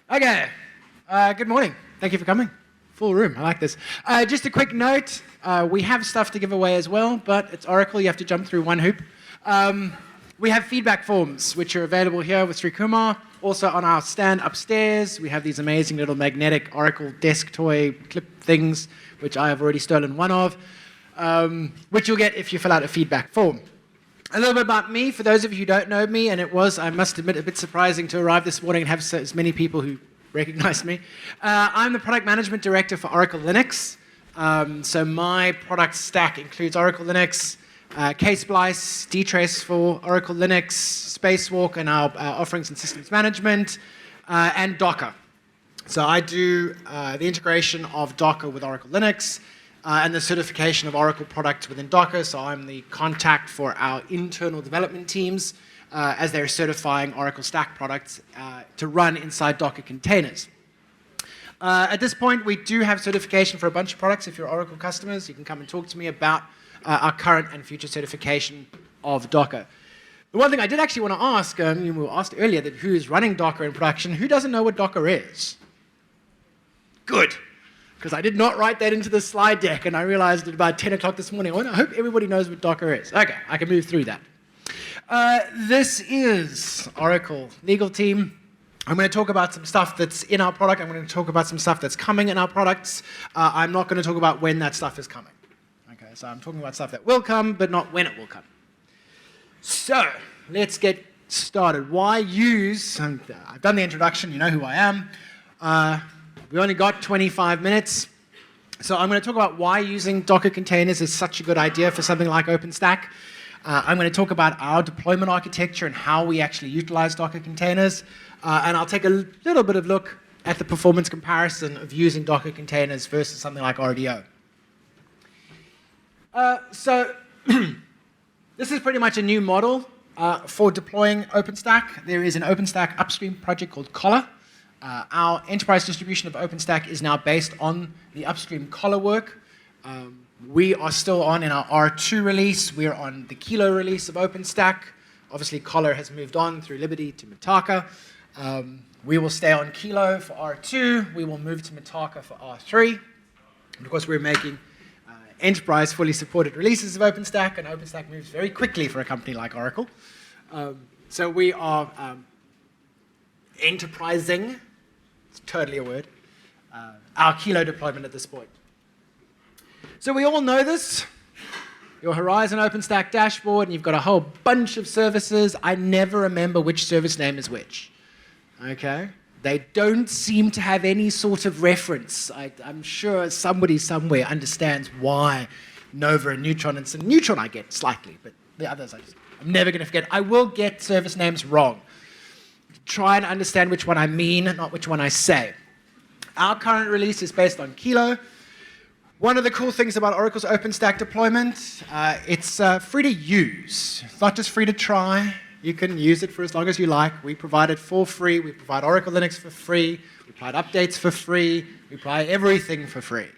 Okay, good morning. Thank you for coming. Full room, I like this. Just a quick note, we have stuff to give away as well, but it's Oracle, you have to jump through one hoop. We have feedback forms, which are available here with Sri Kumar. Also on our stand upstairs, we have these amazing little magnetic Oracle desk toy clip things, which I have already stolen one of, which you'll get if you fill out a feedback form. A little bit about me, for those of you who don't know me, and it was, I must admit, a bit surprising to arrive this morning and have as many people who recognized me. I'm the Product Management Director for Oracle Linux. So my product stack includes Oracle Linux, Ksplice, dtrace for Oracle Linux, Spacewalk and our offerings and systems management, and Docker. So I do the integration of Docker with Oracle Linux, and the certification of Oracle products within Docker. So I'm the contact for our internal development teams as they're certifying Oracle Stack products to run inside Docker containers. At this point, we do have certification for a bunch of products. If you're Oracle customers, you can come and talk to me about our current and future certification of Docker. The one thing I did actually want to ask, we were asked earlier that who is running Docker in production, who doesn't know what Docker is? Good. Because I did not write that into the slide deck, and I realized at about 10 o'clock this morning, I hope everybody knows what Docker is. Okay, I can move through that. This is Oracle legal team. I'm going to talk about some stuff that's in our product. I'm going to talk about some stuff that's coming in our products. I'm not going to talk about when that stuff is coming. Okay, so I'm talking about stuff that will come, but not when it will come. So, let's get started. Why use, I've done the introduction, you know who I am. We only got 25 minutes, so I'm going to talk about why using Docker containers is such a good idea for something like OpenStack. I'm going to talk about our deployment architecture and how we actually utilize Docker containers, and I'll take a little bit of look at the performance comparison of using Docker containers versus something like RDO. So this is pretty much a new model for deploying OpenStack. There is an OpenStack upstream project called Kolla. Our enterprise distribution of OpenStack is now based on the upstream Kolla work. We are still on in our R2 release. We're on the Kilo release of OpenStack. Obviously, Kolla has moved on through Liberty to Mitaka. We will stay on Kilo for R2. We will move to Mitaka for R3. And of course, we're making enterprise fully supported releases of OpenStack, and OpenStack moves very quickly for a company like Oracle. So we are enterprising, it's totally a word, our Kilo deployment at this point. So we all know this. Your Horizon OpenStack dashboard, and you've got a whole bunch of services. I never remember which service name is which. Okay? They don't seem to have any sort of reference. I'm sure somebody somewhere understands why Nova and Neutron, and Neutron I get slightly, but the others I'm never going to forget. I will get service names wrong. Try and understand which one I mean, not which one I say. Our current release is based on Kilo. One of the cool things about Oracle's OpenStack deployment, it's free to use. It's not just free to try. You can use it for as long as you like. We provide it for free. We provide Oracle Linux for free. We provide updates for free. We provide everything for free.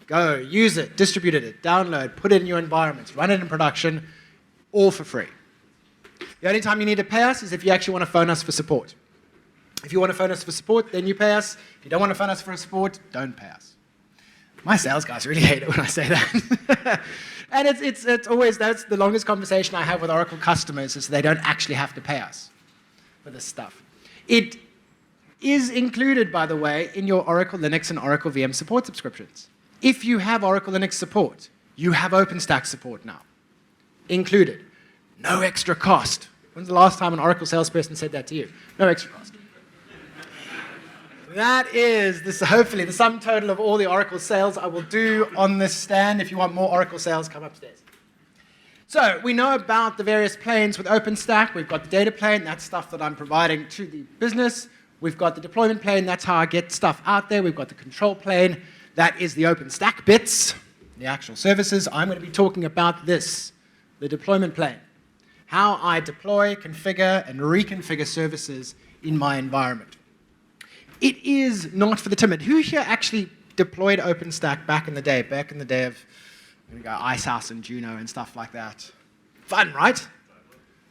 Go, use it, distribute it, download, put it in your environments, run it in production, all for free. The only time you need to pay us is if you actually want to phone us for support. If you want to phone us for support, then you pay us. If you don't want to phone us for support, don't pay us. My sales guys really hate it when I say that. And it's always, that's the longest conversation I have with Oracle customers, is they don't actually have to pay us for this stuff. It is included, by the way, in your Oracle Linux and Oracle VM support subscriptions. If you have Oracle Linux support, you have OpenStack support now, included. No extra cost. When's the last time an Oracle salesperson said that to you? No extra cost. That is hopefully the sum total of all the Oracle sales I will do on this stand. If you want more Oracle sales, come upstairs. So we know about the various planes with OpenStack. We've got the data plane. That's stuff that I'm providing to the business. We've got the deployment plane. That's how I get stuff out there. We've got the control plane. That is the OpenStack bits, the actual services. I'm going to be talking about this, the deployment plane. How I deploy, configure, and reconfigure services in my environment. It is not for the timid. Who here actually deployed OpenStack back in the day of Icehouse and Juno and stuff like that? Fun, right?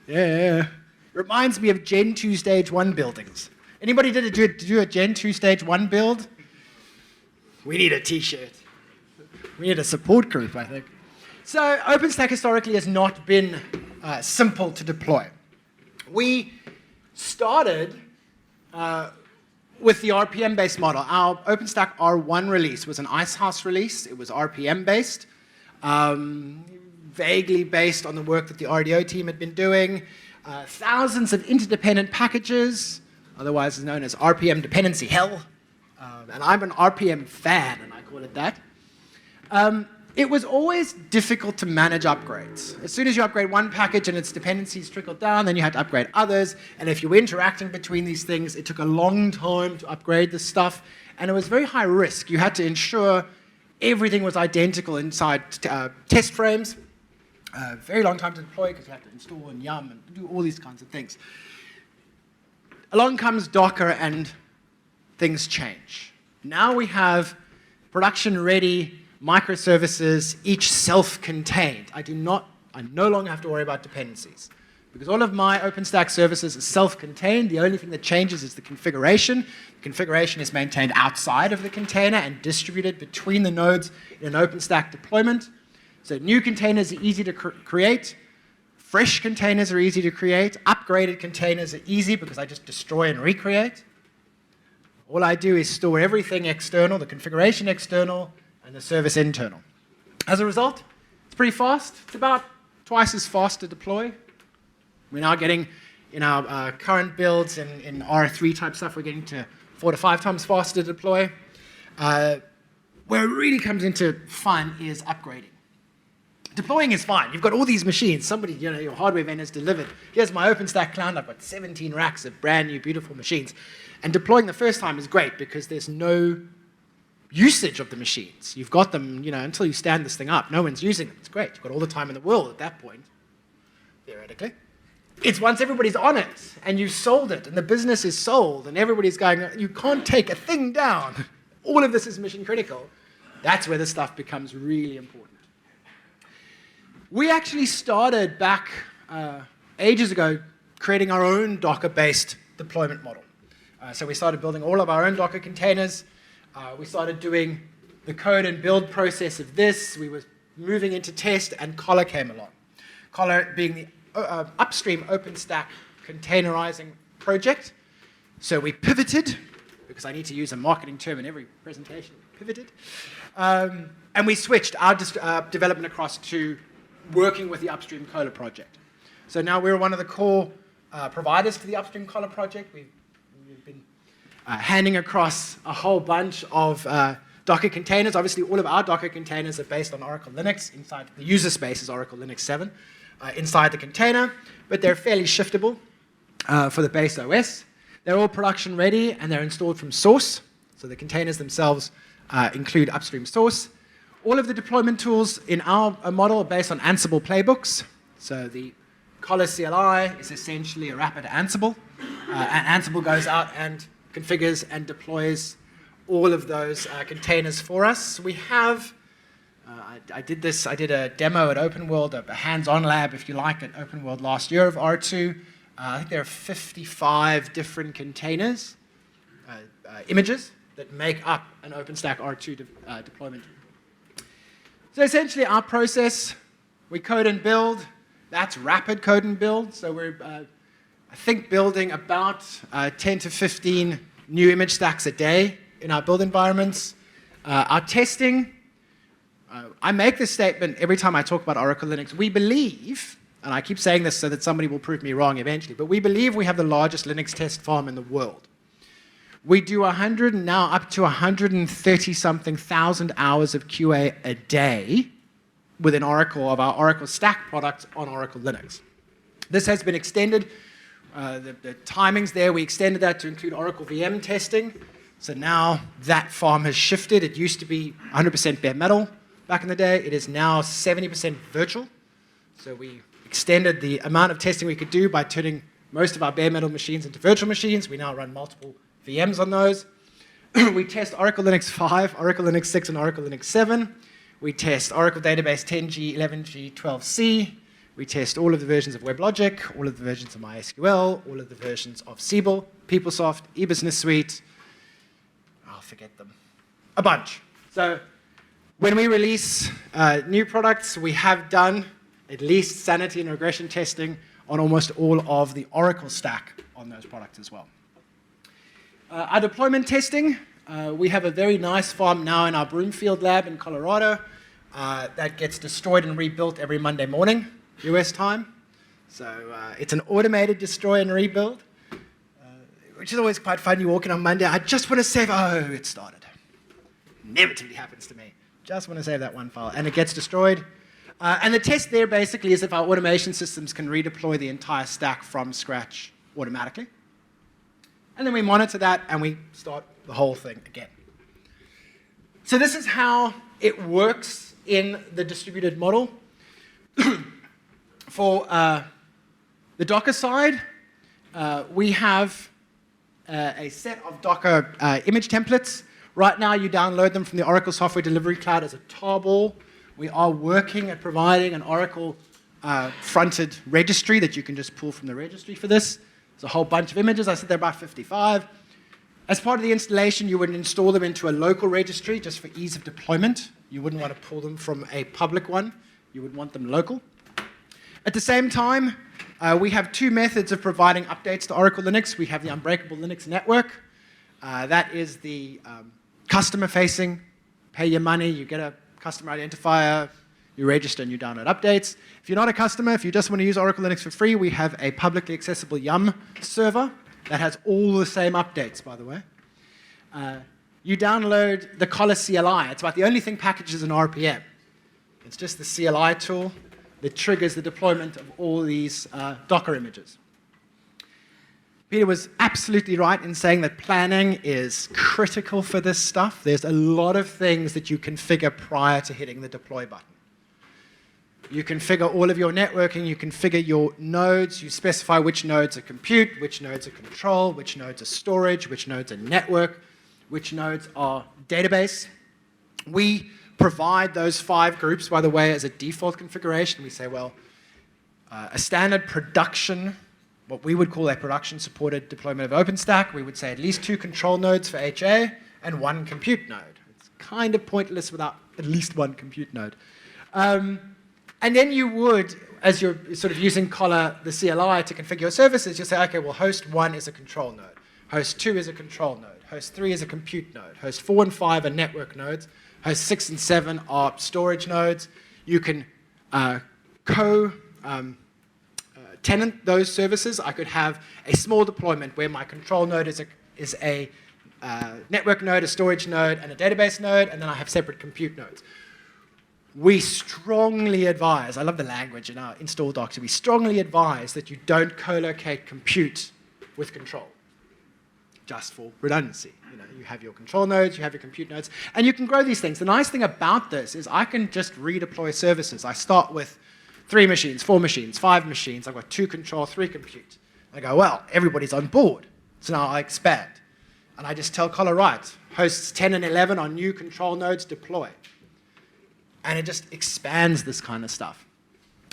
Yeah. Reminds me of Gen 2 Stage 1 buildings. Anybody do a Gen 2 Stage 1 build? We need a t-shirt. We need a support group, I think. So OpenStack historically has not been simple to deploy. We started with the RPM-based model. Our OpenStack R1 release was an Icehouse release. It was RPM-based, vaguely based on the work that the RDO team had been doing. Thousands of interdependent packages, otherwise known as RPM dependency hell. And I'm an RPM fan, and I call it that. It was always difficult to manage upgrades. As soon as you upgrade one package and its dependencies trickled down, then you had to upgrade others. And if you were interacting between these things, it took a long time to upgrade the stuff. And it was very high risk. You had to ensure everything was identical inside test frames. Very long time to deploy because you had to install and yum and do all these kinds of things. Along comes Docker and things change. Now we have production-ready microservices, each self-contained. I no longer have to worry about dependencies. Because all of my OpenStack services are self-contained, the only thing that changes is the configuration. The configuration is maintained outside of the container and distributed between the nodes in an OpenStack deployment. So new containers are easy to create. Fresh containers are easy to create. Upgraded containers are easy because I just destroy and recreate. All I do is store everything external, the configuration external, and the service internal. As a result, it's pretty fast. It's about twice as fast to deploy. We're now getting, in our current builds in R3 type stuff, we're getting to 4 to 5 times faster to deploy. Where it really comes into fun is upgrading. Deploying is fine. You've got all these machines. Somebody, your hardware vendor's delivered. Here's my OpenStack cloud. I've got 17 racks of brand new, beautiful machines. And deploying the first time is great because there's no usage of the machines. You've got them, until you stand this thing up. No one's using them. It's great. You've got all the time in the world at that point, theoretically. It's once everybody's on it, and you've sold it, and the business is sold, and everybody's going, you can't take a thing down. All of this is mission critical. That's where this stuff becomes really important. We actually started back ages ago creating our own Docker-based deployment model. So we started building all of our own Docker containers. We started doing the code and build process of this. We were moving into test, and Kolla came along. Kolla being the upstream OpenStack containerizing project. So we pivoted, because I need to use a marketing term in every presentation, pivoted. And we switched our development across to working with the upstream Kolla project. So now we're one of the core providers for the upstream Kolla project. We've been handing across a whole bunch of Docker containers. Obviously, all of our Docker containers are based on Oracle Linux. Inside the user space is Oracle Linux 7 inside the container, but they're fairly shiftable for the base OS. They're all production ready, and they're installed from source. So the containers themselves include upstream source. All of the deployment tools in our model are based on Ansible playbooks. So the Kolla CLI is essentially a wrapper to Ansible. And Ansible goes out and configures and deploys all of those containers for us. We have, I did a demo at OpenWorld, a hands-on lab, if you like, at OpenWorld last year of R2. I think there are 55 different containers, images, that make up an OpenStack R2 deployment. So essentially our process, we code and build. That's rapid code and build. So we're, I think, building about 10 to 15 new image stacks a day in our build environments. Our testing, I make this statement every time I talk about Oracle Linux. We believe, and I keep saying this so that somebody will prove me wrong eventually, but we believe we have the largest Linux test farm in the world. We do 100 and now up to 130-something thousand hours of QA a day within Oracle of our Oracle Stack products on Oracle Linux. This has been extended. The timings there, we extended that to include Oracle VM testing. So now that farm has shifted. It used to be 100% bare metal back in the day. It is now 70% virtual. So we extended the amount of testing we could do by turning most of our bare metal machines into virtual machines. We now run multiple VMs on those. We test Oracle Linux 5, Oracle Linux 6, and Oracle Linux 7. We test Oracle Database 10G, 11G, 12C. We test all of the versions of WebLogic, all of the versions of MySQL, all of the versions of Ansible, PeopleSoft, eBusiness Suite. I'll forget them. A bunch. So when we release new products, we have done at least sanity and regression testing on almost all of the Oracle stack on those products as well. Our deployment testing, we have a very nice farm now in our Broomfield lab in Colorado that gets destroyed and rebuilt every Monday morning, US time. So it's an automated destroy and rebuild, which is always quite fun. You walk in on Monday, I just want to save, oh, it started. Inevitably happens to me. Just want to save that one file, and it gets destroyed. And the test there basically is if our automation systems can redeploy the entire stack from scratch automatically. And then we monitor that, and we start the whole thing again. So this is how it works in the distributed model. For the Docker side, we have a set of Docker image templates. Right now, you download them from the Oracle Software Delivery Cloud as a tarball. We are working at providing an Oracle fronted registry that you can just pull from the registry for this. There's a whole bunch of images. I said there are about 55. As part of the installation, you would install them into a local registry just for ease of deployment. You wouldn't want to pull them from a public one. You would want them local. At the same time, we have two methods of providing updates to Oracle Linux. We have the Unbreakable Linux Network. That is the customer-facing, pay your money, you get a customer identifier, you register and you download updates. If you're not a customer, if you just want to use Oracle Linux for free, we have a publicly accessible Yum server that has all the same updates, by the way. You download the Kolla CLI. It's about the only thing packages in RPM. It's just the CLI tool that triggers the deployment of all these Docker images. Peter was absolutely right in saying that planning is critical for this stuff. There's a lot of things that you configure prior to hitting the deploy button. You configure all of your networking, you configure your nodes, you specify which nodes are compute, which nodes are control, which nodes are storage, which nodes are network, which nodes are database. We provide those 5 groups, by the way, as a default configuration. We say, well, a standard production, what we would call a production-supported deployment of OpenStack, we would say at least 2 control nodes for HA and 1 compute node. It's kind of pointless without at least 1 compute node. And then you would, as you're sort of using Kolla, the CLI, to configure your services, you'll say, okay, well, host 1 is a control node. Host 2 is a control node. Host 3 is a compute node. Host 4 and 5 are network nodes. Host 6 and 7 are storage nodes. You can tenant those services. I could have a small deployment where my control node is a network node, a storage node, and a database node, and then I have separate compute nodes. We strongly advise, I love the language in our install docs, we strongly advise that you don't co-locate compute with control, just for redundancy. You have your control nodes, you have your compute nodes, and you can grow these things. The nice thing about this is I can just redeploy services. I start with 3 machines, 4 machines, 5 machines. I've got 2 control, 3 compute. I go, well, everybody's on board. So now I expand. And I just tell Kolla, right, hosts 10 and 11 on new control nodes, deploy. And it just expands this kind of stuff.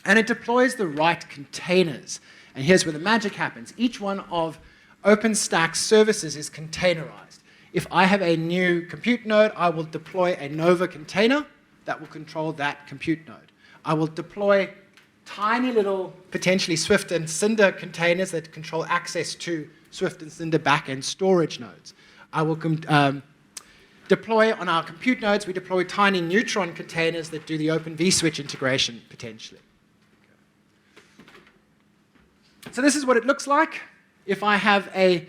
And it deploys the right containers. And here's where the magic happens. Each one of OpenStack's services is containerized. If I have a new compute node, I will deploy a Nova container that will control that compute node. I will deploy tiny little, potentially Swift and Cinder containers that control access to Swift and Cinder backend storage nodes. I will deploy on our compute nodes, we deploy tiny Neutron containers that do the Open vSwitch integration, potentially. So this is what it looks like. If I have a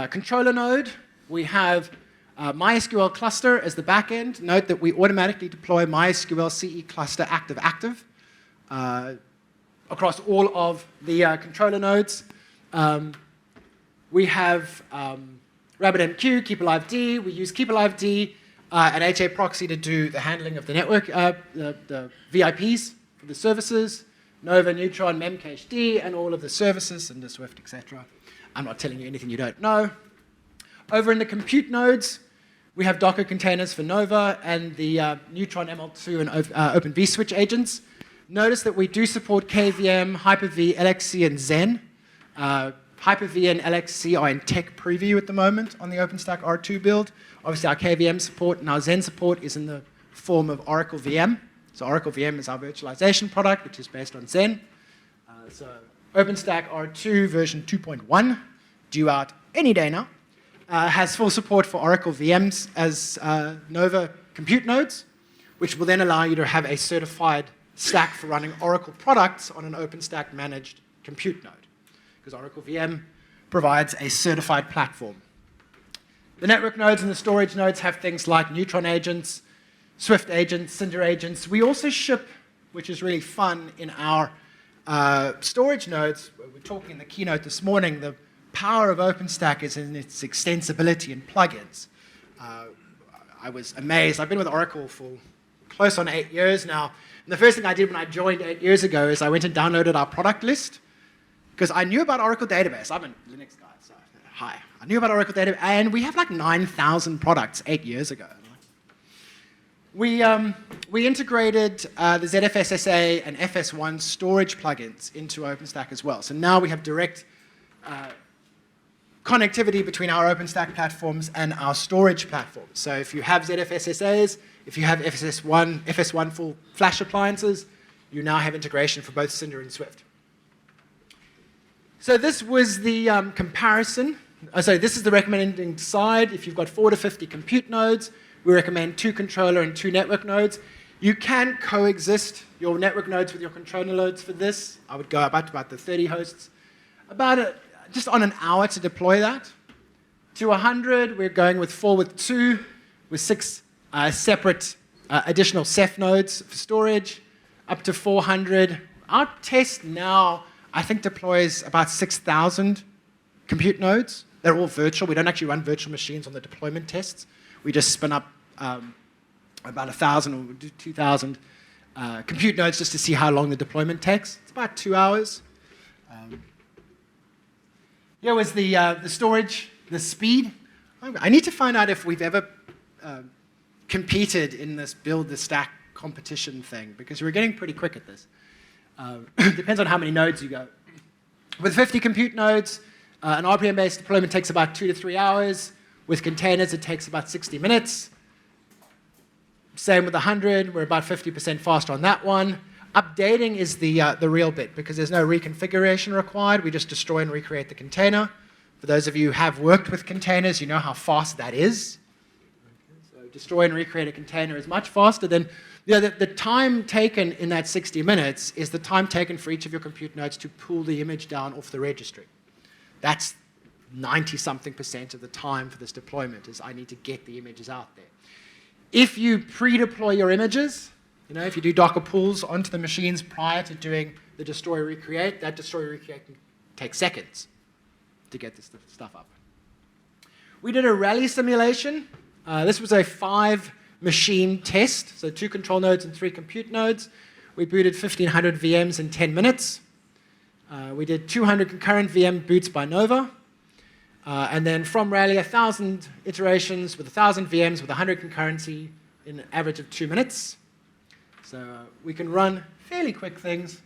controller node, we have MySQL cluster as the backend. Note that we automatically deploy MySQL CE cluster active across all of the controller nodes. We have RabbitMQ, KeepAliveD. We use KeepAliveD and HA proxy to do the handling of the network, the VIPs for the services, Nova, Neutron, Memcached, and all of the services, and the Swift, etc. I'm not telling you anything you don't know. Over in the compute nodes, we have Docker containers for Nova and the Neutron ML2 and Open vSwitch agents. Notice that we do support KVM, Hyper-V, LXC, and Zen. Hyper-V and LXC are in tech preview at the moment on the OpenStack R2 build. Obviously, our KVM support and our Zen support is in the form of Oracle VM. So Oracle VM is our virtualization product, which is based on Zen. So OpenStack R2 version 2.1, due out any day now, has full support for Oracle VMs as Nova compute nodes, which will then allow you to have a certified stack for running Oracle products on an OpenStack managed compute node, because Oracle VM provides a certified platform. The network nodes and the storage nodes have things like Neutron agents, Swift agents, Cinder agents. We also ship, which is really fun, in our storage nodes. We were talking in the keynote this morning, the power of OpenStack is in its extensibility and plugins. I was amazed. I've been with Oracle for close on 8 years now. And the first thing I did when I joined 8 years ago is I went and downloaded our product list, because I knew about Oracle Database. I'm a Linux guy, so hi. I knew about Oracle Database, and we have like 9,000 products 8 years ago. We integrated the ZFSSA and FS1 storage plugins into OpenStack as well. So now we have direct connectivity between our OpenStack platforms and our storage platforms. So if you have ZFSSAs, if you have FS1 full flash appliances, you now have integration for both Cinder and Swift. So this was the comparison. This is the recommending side. If you've got 4 to 50 compute nodes, we recommend 2 controller and 2 network nodes. You can coexist your network nodes with your controller nodes for this. I would go about the 30 hosts. Just on an hour to deploy that. To 100, we're going with 4 with 2, with 6 separate additional Ceph nodes for storage. Up to 400. Our test now, I think, deploys about 6,000 compute nodes. They're all virtual. We don't actually run virtual machines on the deployment tests. We just spin up about 1,000 or 2,000 compute nodes just to see how long the deployment takes. It's about 2 hours. Here was the storage, the speed. I need to find out if we've ever competed in this build the stack competition thing, because we're getting pretty quick at this. Depends on how many nodes you go. With 50 compute nodes, an RPM-based deployment takes about 2 to 3 hours. With containers, it takes about 60 minutes. Same with 100. We're about 50% faster on that one. Updating is the real bit, because there's no reconfiguration required. We just destroy and recreate the container. For those of you who have worked with containers, you know how fast that is. So destroy and recreate a container is much faster than the time taken in that 60 minutes is the time taken for each of your compute nodes to pull the image down off the registry. That's 90-something% of the time for this deployment is I need to get the images out there. If you pre-deploy your images, if you do Docker pulls onto the machines prior to doing the destroy recreate, that destroy recreate can take seconds to get this stuff up. We did a rally simulation. This was a 5-machine test, so 2 control nodes and 3 compute nodes. We booted 1,500 VMs in 10 minutes. We did 200 concurrent VM boots by Nova. And then from Rally, 1,000 iterations with 1,000 VMs with 100 concurrency in an average of 2 minutes. So we can run fairly quick things.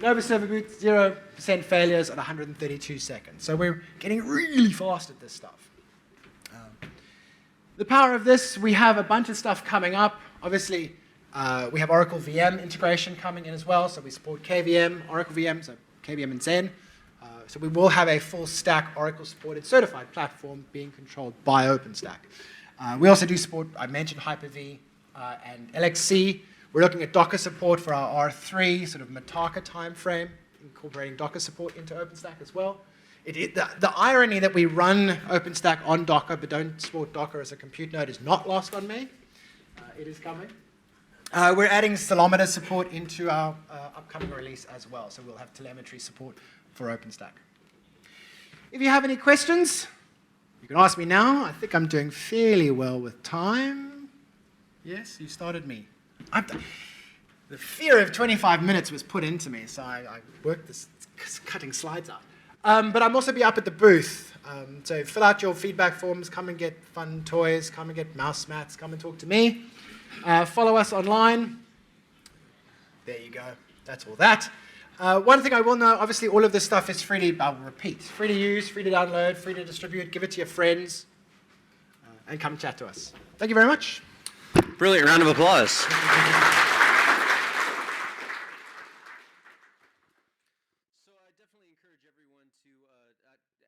Nova server boot, 0% failures at 132 seconds. So we're getting really fast at this stuff. The power of this, we have a bunch of stuff coming up. Obviously, we have Oracle VM integration coming in as well. So we support KVM, Oracle VM, so KVM and Zen. So we will have a full stack Oracle-supported certified platform being controlled by OpenStack. We also do support, I mentioned Hyper-V and LXC. We're looking at Docker support for our R3 sort of Mitaka timeframe, incorporating Docker support into OpenStack as well. The irony that we run OpenStack on Docker but don't support Docker as a compute node is not lost on me. It is coming. We're adding Ceilometer support into our upcoming release as well, so we'll have telemetry support for OpenStack. If you have any questions, you can ask me now. I think I'm doing fairly well with time. Yes, you started me. The fear of 25 minutes was put into me, so I worked this cutting slides out. But I'm also be up at the booth. So fill out your feedback forms, come and get fun toys, come and get mouse mats, come and talk to me. Follow us online. There you go. that's all that. One thing I will know, obviously all of this stuff is free to, I'll repeat, free to use, free to download, free to distribute, give it to your friends, and come chat to us. Thank you very much. Brilliant round of applause.